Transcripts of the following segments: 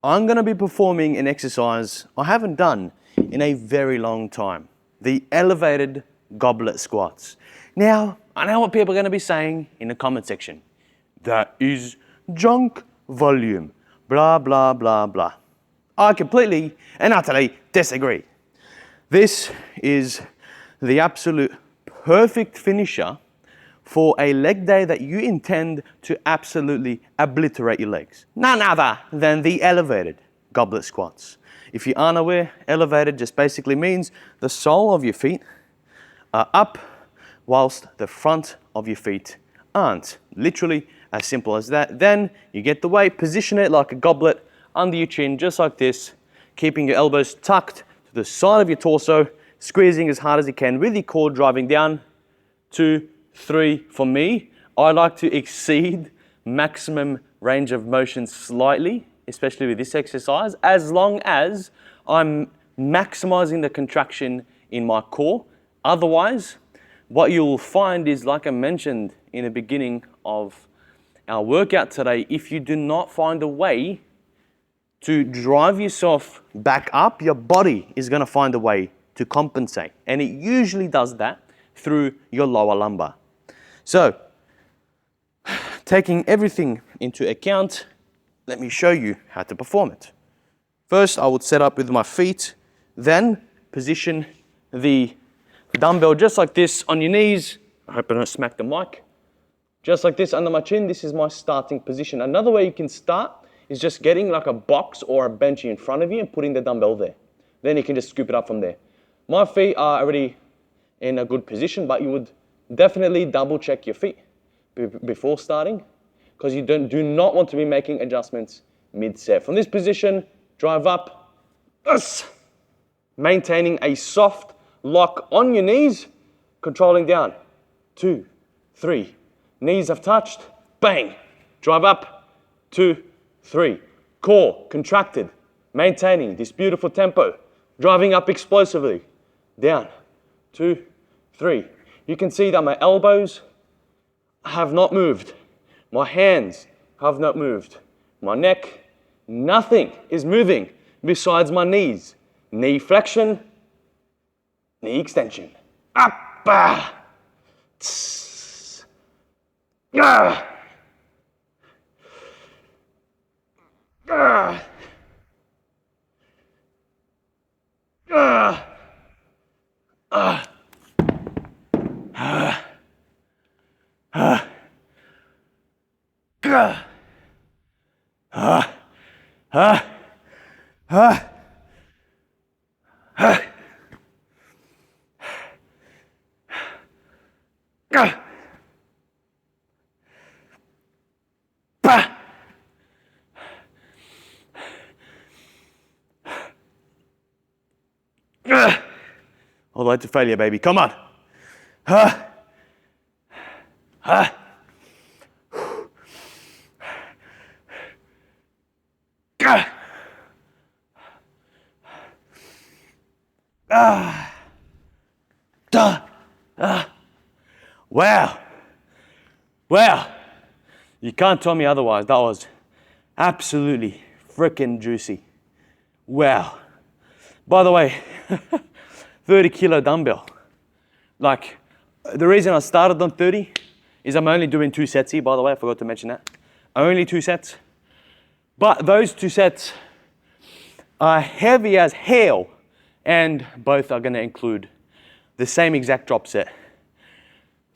I'm going to be performing an exercise I haven't done in a very long time. The elevated goblet squats. Now, I know what people are going to be saying in the comment section. That is junk volume. Blah, blah, blah, blah. I completely and utterly disagree. This is the absolute perfect finisher for a leg day that you intend to absolutely obliterate your legs. None other than the elevated goblet squats. If you aren't aware, elevated just basically means the sole of your feet are up whilst the front of your feet aren't. Literally as simple as that. Then you get the weight, position it like a goblet under your chin, just like this, keeping your elbows tucked to the side of your torso, squeezing as hard as you can with your core driving down. 2, 3. For me, I like to exceed maximum range of motion slightly, especially with this exercise, as long as I'm maximizing the contraction in my core. Otherwise, what you'll find is, like I mentioned in the beginning of our workout today, if you do not find a way to drive yourself back up, your body is going to find a way to compensate. And it usually does that through your lower lumbar. So, taking everything into account, let me show you how to perform it. First, I would set up with my feet, then position the dumbbell just like this on your knees. I hope I don't smack the mic. Just like this under my chin, this is my starting position. Another way you can start is just getting like a box or a bench in front of you and putting the dumbbell there. Then you can just scoop it up from there. My feet are already in a good position, but you would definitely double check your feet before starting, because you do not want to be making adjustments mid-set. From this position, drive up, maintaining a soft lock on your knees, controlling down. 2, 3, knees have touched, bang, drive up, 2, 3, core contracted, maintaining this beautiful tempo, driving up explosively, down, 2, 3. You can see that my elbows have not moved. My hands have not moved. My neck, nothing is moving besides my knees. Knee flexion, knee extension. Up, tss, ah, ah, ah, ah. All the way to failure, baby. Come on. Wow. Wow. You can't tell me otherwise. That was absolutely freaking juicy. Wow. By the way, 30-kilo dumbbell. Like, the reason I started on 30 is I'm only doing 2 sets here, by the way. I forgot to mention that. Only 2 sets. But those 2 sets are heavy as hell, and both are going to include the same exact drop set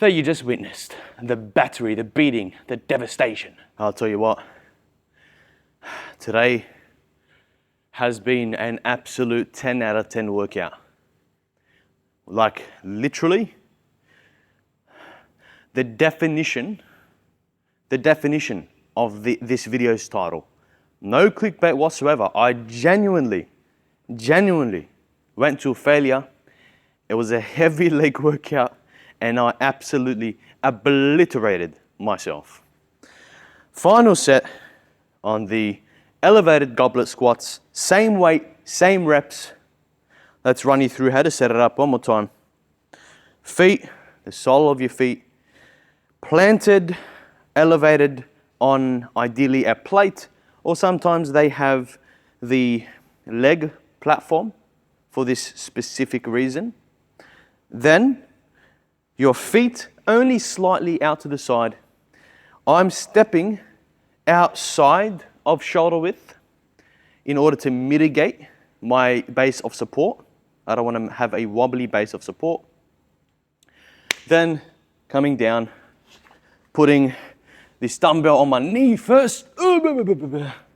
that you just witnessed. The battery, the beating, the devastation. I'll tell you what, today has been an absolute 10 out of 10 workout. Like, literally, the definition of this video's title. No clickbait whatsoever. I genuinely went to failure. It was a heavy leg workout, and I absolutely obliterated myself. Final set on the elevated goblet squats. Same weight, same reps. Let's run you through how to set it up one more time. Feet, the sole of your feet, planted, elevated on ideally a plate, or sometimes they have the leg platform for this specific reason. Then your feet only slightly out to the side. I'm stepping outside of shoulder width in order to mitigate my base of support. I don't want to have a wobbly base of support. Then coming down, putting this dumbbell on my knee first,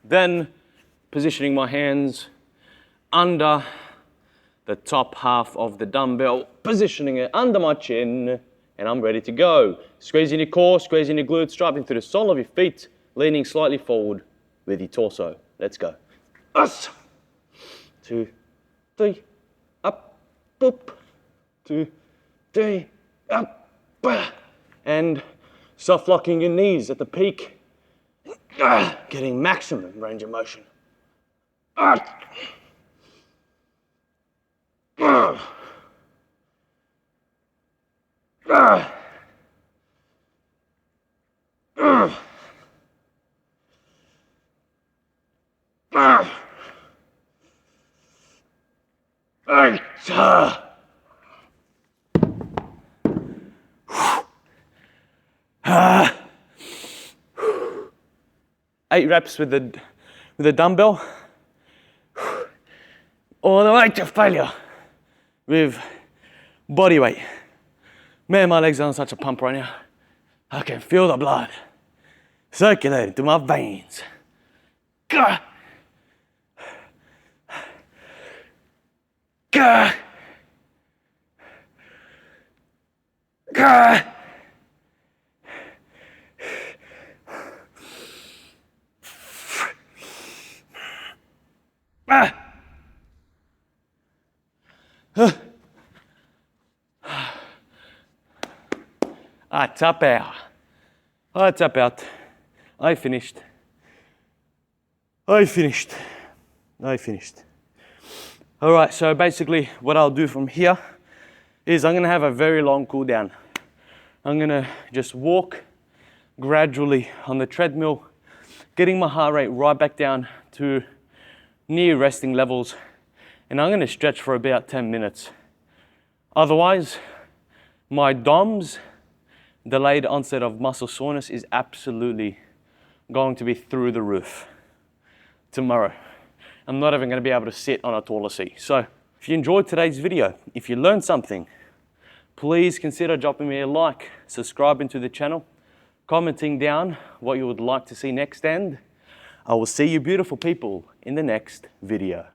then positioning my hands under the top half of the dumbbell, positioning it under my chin, and I'm ready to go. Squeezing your core, squeezing your glutes, driving through the sole of your feet, leaning slightly forward with your torso. Let's go. 2, 3, up, boop. 2, 3, up, and soft locking your knees at the peak, getting maximum range of motion. Eight reps with the dumbbell, all the way to failure with body weight. Man, my legs are on such a pump right now. I can feel the blood circulating through my veins. Gah! Gah! Gah! I tap out. I tap out. I finished. I finished. I finished. All right, so basically what I'll do from here is I'm gonna have a very long cool down. I'm gonna just walk gradually on the treadmill, getting my heart rate right back down to near resting levels, and I'm gonna stretch for about 10 minutes. Otherwise, my DOMS, delayed onset of muscle soreness, is absolutely going to be through the roof tomorrow. I'm not even going to be able to sit on a taller seat. So if you enjoyed today's video, if you learned something, please consider dropping me a like, subscribing to the channel, commenting down what you would like to see next, and I will see you beautiful people in the next video.